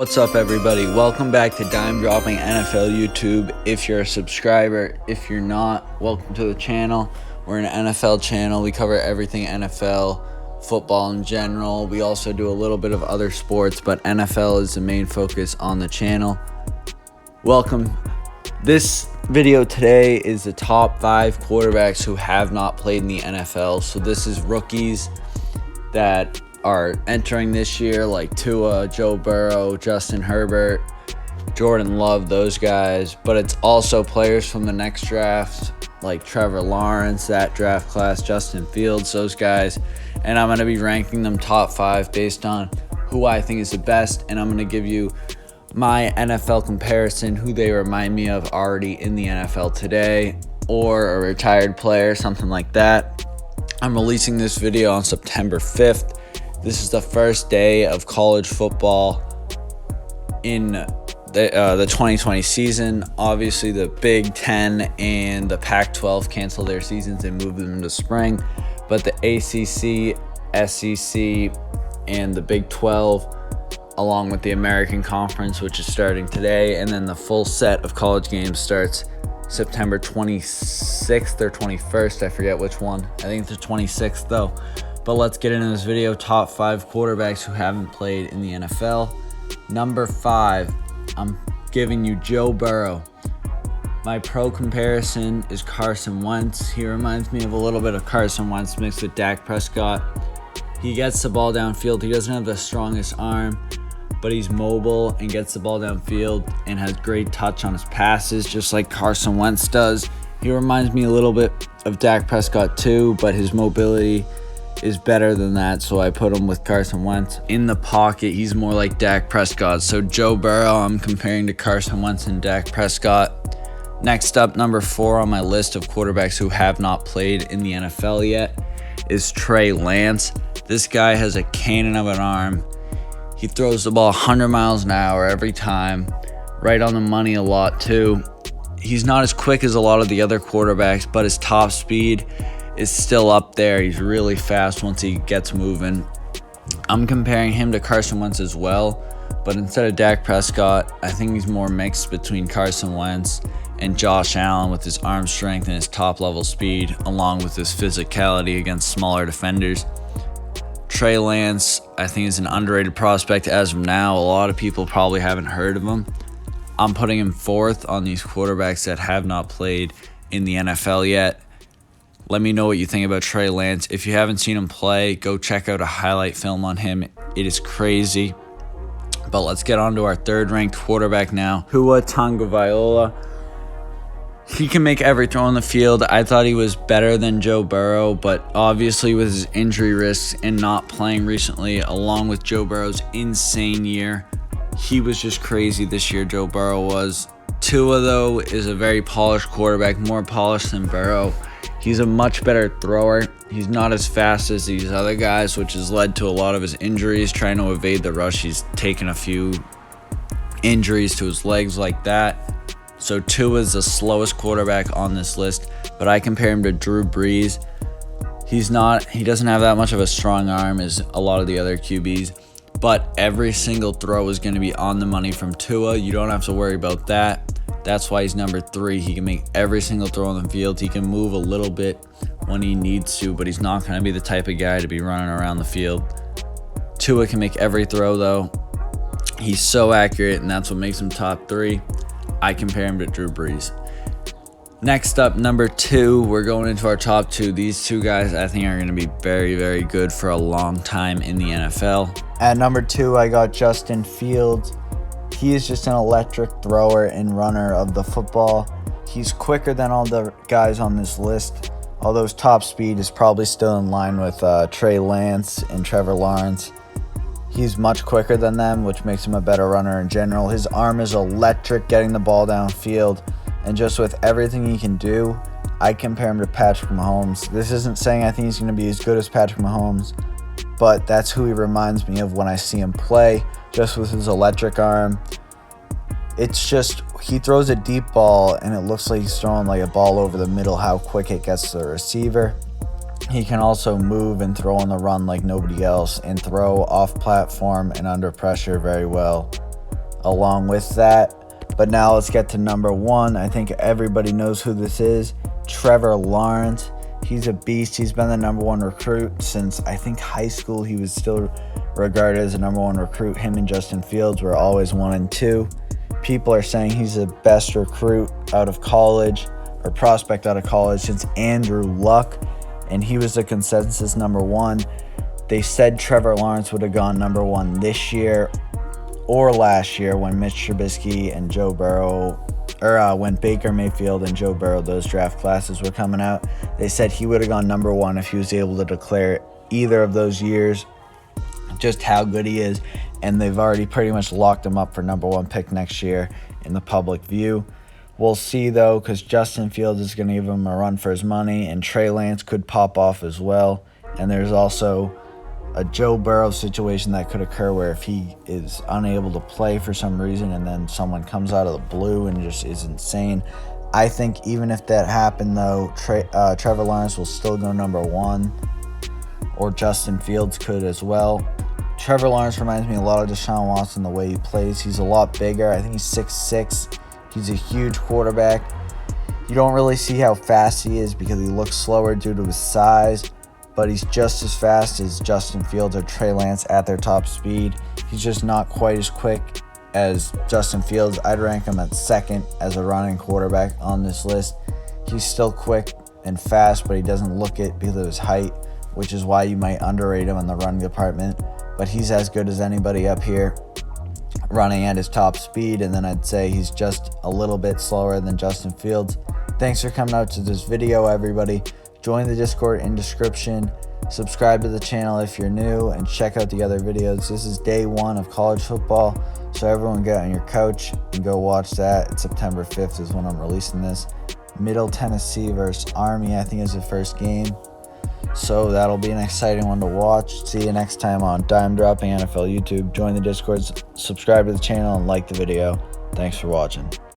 What's up, everybody? Welcome back to Dime Dropping NFL YouTube. If you're a subscriber, if you're not, welcome to the channel. We're an NFL channel. We cover everything NFL, football in general. We also do a little bit of other sports, but NFL is the main focus on the channel. Welcome. This video today is the top 5 quarterbacks who have not played in the NFL. So this is rookies that are entering this year, like Tua, Joe Burrow, Justin Herbert, Jordan Love, those guys. But it's also players from the next draft, like Trevor Lawrence, that draft class, Justin Fields, those guys. And I'm going to be ranking them top 5 based on who I think is the best. And I'm going to give you my NFL comparison, who they remind me of already in the NFL today, or a retired player, something like that. I'm releasing this video on September 5th. This is the first day of college football in the 2020 season. Obviously, the Big Ten and the Pac-12 canceled their seasons and moved them to spring. But the ACC, SEC, and the Big 12, along with the American Conference, which is starting today, and then the full set of college games starts September 26th or 21st. I forget which one. I think it's the 26th, though. But let's get into this video. Top 5 quarterbacks who haven't played in the NFL. Number 5, I'm giving you Joe Burrow. My pro comparison is Carson Wentz. He reminds me of a little bit of Carson Wentz mixed with Dak Prescott. He gets the ball downfield. He doesn't have the strongest arm, but he's mobile and gets the ball downfield and has great touch on his passes, just like Carson Wentz does. He reminds me a little bit of Dak Prescott too, but his mobility is better than that, so I put him with Carson Wentz. In the pocket, he's more like Dak Prescott. So Joe Burrow, I'm comparing to Carson Wentz and Dak Prescott. Next up, number 4 on my list of quarterbacks who have not played in the NFL yet is Trey Lance. This guy has a cannon of an arm. He throws the ball 100 miles an hour every time, right on the money a lot too. He's not as quick as a lot of the other quarterbacks, but his top speed is still up there. He's really fast once he gets moving. I'm comparing him to Carson Wentz as well, but instead of Dak Prescott, I think he's more mixed between Carson Wentz and Josh Allen with his arm strength and his top level speed, along with his physicality against smaller defenders. Trey Lance, I think, is an underrated prospect as of now. A lot of people probably haven't heard of him. I'm putting him 4th on these quarterbacks that have not played in the NFL yet. Let me know what you think about Trey Lance. If you haven't seen him play, go check out a highlight film on him. It is crazy. But let's get on to our 3rd ranked quarterback now, Tagovailoa. He can make every throw on the field. I thought he was better than Joe Burrow, but obviously with his injury risks and not playing recently, along with Joe Burrow's insane year, he was just crazy this year, Joe Burrow was. Tua, though, is a very polished quarterback, more polished than Burrow. He's a much better thrower. He's not as fast as these other guys, which has led to a lot of his injuries. Trying to evade the rush, he's taken a few injuries to his legs like that. So Tua is the slowest quarterback on this list, but I compare him to Drew Brees. He doesn't have that much of a strong arm as a lot of the other QBs, but every single throw is going to be on the money from Tua. You don't have to worry about that. That's why he's number 3. He can make every single throw on the field. He can move a little bit when he needs to, but he's not going to be the type of guy to be running around the field. Tua can make every throw, though. He's so accurate, and that's what makes him top 3. I compare him to Drew Brees. Next up, number 2, we're going into our top 2. These 2 guys I think are going to be very, very good for a long time in the NFL. At number 2, I got Justin Fields. He is just an electric thrower and runner of the football. He's quicker than all the guys on this list, although his top speed is probably still in line with Trey Lance and Trevor Lawrence. He's much quicker than them, which makes him a better runner in general. His arm is electric, getting the ball downfield, and just with everything he can do, I compare him to Patrick Mahomes. This isn't saying I think he's going to be as good as Patrick Mahomes, but that's who he reminds me of when I see him play, just with his electric arm. It's just, he throws a deep ball, and it looks like he's throwing like a ball over the middle, how quick it gets to the receiver. He can also move and throw on the run like nobody else and throw off platform and under pressure very well. along with that. But now let's get to number 1. I think everybody knows who this is. Trevor Lawrence. He's a beast. He's been the number 1 recruit since, I think, high school. He was still regarded as the number 1 recruit. Him and Justin Fields were always 1 and 2. People are saying he's the best recruit out of college, or prospect out of college, since Andrew Luck, and he was the consensus number 1. They said Trevor Lawrence would have gone number 1 this year or last year when Mitch Trubisky and Joe Burrow, or when Baker Mayfield and Joe Burrow, those draft classes were coming out. They said he would have gone number 1 if he was able to declare either of those years, just how good he is. And they've already pretty much locked him up for number 1 pick next year in the public view. We'll see, though, because Justin Fields is going to give him a run for his money, and Trey Lance could pop off as well. And there's also a Joe Burrow situation that could occur where if he is unable to play for some reason and then someone comes out of the blue and just is insane. I think even if that happened, though, Trevor Lawrence will still go number 1, or Justin Fields could as well. Trevor Lawrence reminds me a lot of Deshaun Watson, the way he plays. He's a lot bigger. I think he's 6'6". He's a huge quarterback. You don't really see how fast he is because he looks slower due to his size, but he's just as fast as Justin Fields or Trey Lance at their top speed. He's just not quite as quick as Justin Fields. I'd rank him at 2nd as a running quarterback on this list. He's still quick and fast, but he doesn't look it because of his height, which is why you might underrate him in the running department. But he's as good as anybody up here, running at his top speed. And then I'd say he's just a little bit slower than Justin Fields. Thanks for coming out to this video, everybody. Join the Discord in description. Subscribe to the channel if you're new, and check out the other videos. This is day 1 of college football, so everyone get on your couch and go watch that. It's September 5th is when I'm releasing this. Middle Tennessee versus Army, I think, is the first game. So that'll be an exciting one to watch. See you next time on Dime Dropping NFL YouTube. Join the Discord, subscribe to the channel, and like the video. Thanks for watching.